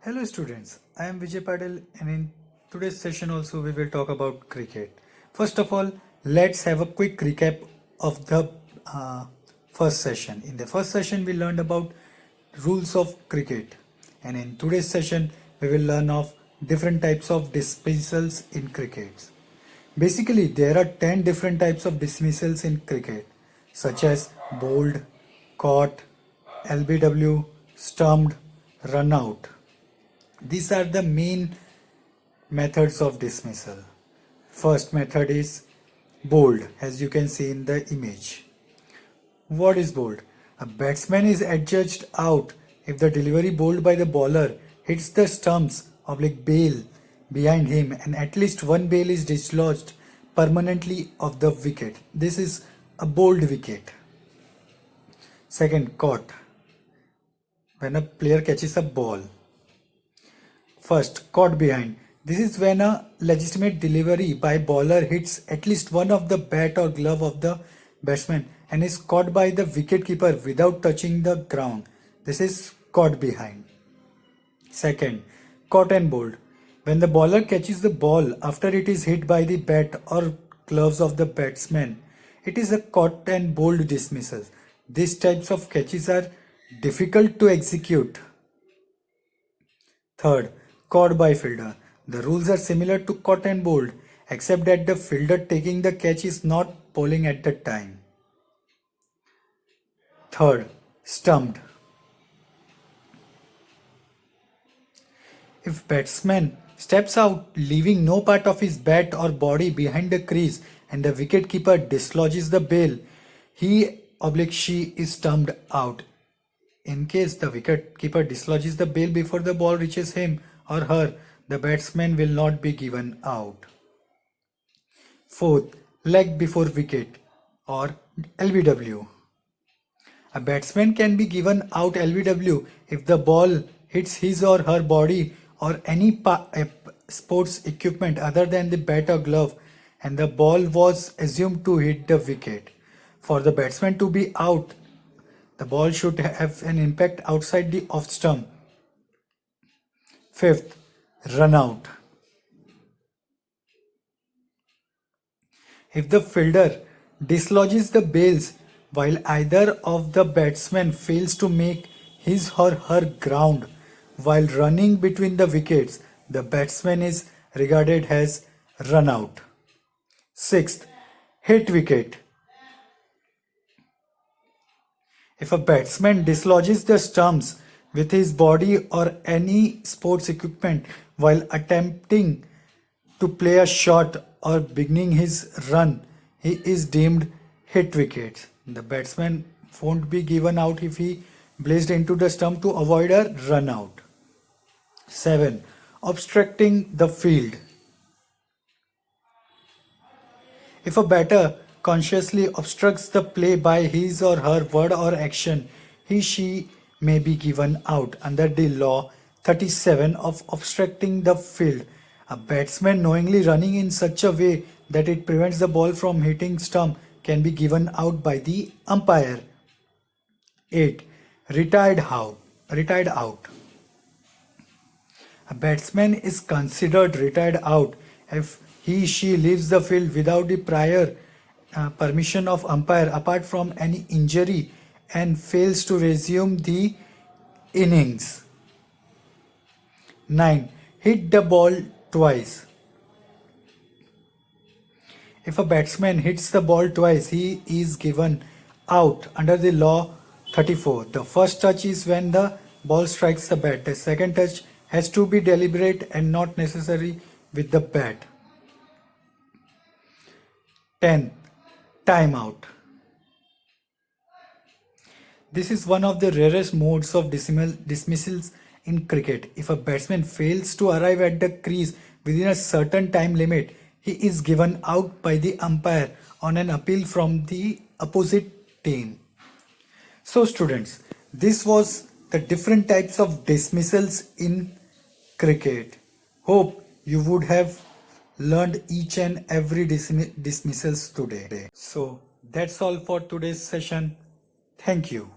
Hello students, I am Vijay Padel and in today's session also we will talk about cricket. First of all, let's have a quick recap of the first session. In the first session we learned about rules of cricket, and in today's session we will learn of different types of dismissals in cricket. Basically there are 10 different types of dismissals in cricket, such as bowled, caught, LBW, stumped, run out. These are the main methods of dismissal. First method is bowled, as you can see in the image. What is bowled? A batsman is adjudged out if the delivery bowled by the bowler hits the stumps bail behind him and at least one bail is dislodged permanently of the wicket. This is a bowled wicket. Second, caught. When a player catches a ball. First, caught behind. This is when a legitimate delivery by bowler hits at least one of the bat or glove of the batsman and is caught by the wicketkeeper without touching the ground. This is caught behind. Second, caught and bowled. When the bowler catches the ball after it is hit by the bat or gloves of the batsman, it is a caught and bowled dismissal. These types of catches are difficult to execute. Third, caught by fielder. The rules are similar to caught and bowled, except that the fielder taking the catch is not bowling at the time. Third, stumped. If batsman steps out leaving no part of his bat or body behind the crease and the wicketkeeper dislodges the bail, he/she is stumped out. In case the wicketkeeper dislodges the bail before the ball reaches him or her, the batsman will not be given out. Fourth, leg before wicket or LBW. A batsman can be given out LBW if the ball hits his or her body or any sports equipment other than the bat or glove and the ball was assumed to hit the wicket. For the batsman to be out, the ball should have an impact outside the off stump. Fifth, run out. If the fielder dislodges the bails while either of the batsmen fails to make his or her ground while running between the wickets, the batsman is regarded as run out. Sixth, hit wicket. If a batsman dislodges the stumps with his body or any sports equipment while attempting to play a shot or beginning his run, he is deemed hit wicket. The batsman won't be given out if he blazed into the stump to avoid a run out. 7. Obstructing the field. If a batter consciously obstructs the play by his or her word or action, he/she may be given out under the law 37 of obstructing the field. A batsman knowingly running in such a way that it prevents the ball from hitting stump can be given out by the umpire. 8. Retired out. A batsman is considered retired out if he/she leaves the field without the prior permission of umpire apart from any injury and fails to resume the innings. 9. Hit the ball twice. If a batsman hits the ball twice, he is given out under the law 34. The first touch is when the ball strikes the bat. The second touch has to be deliberate and not necessary with the bat. 10. Timeout. This is one of the rarest modes of dismissals in cricket. If a batsman fails to arrive at the crease within a certain time limit, he is given out by the umpire on an appeal from the opposite team. So students, this was the different types of dismissals in cricket. Hope you would have learned each and every dismissals today. So that's all for today's session. Thank you.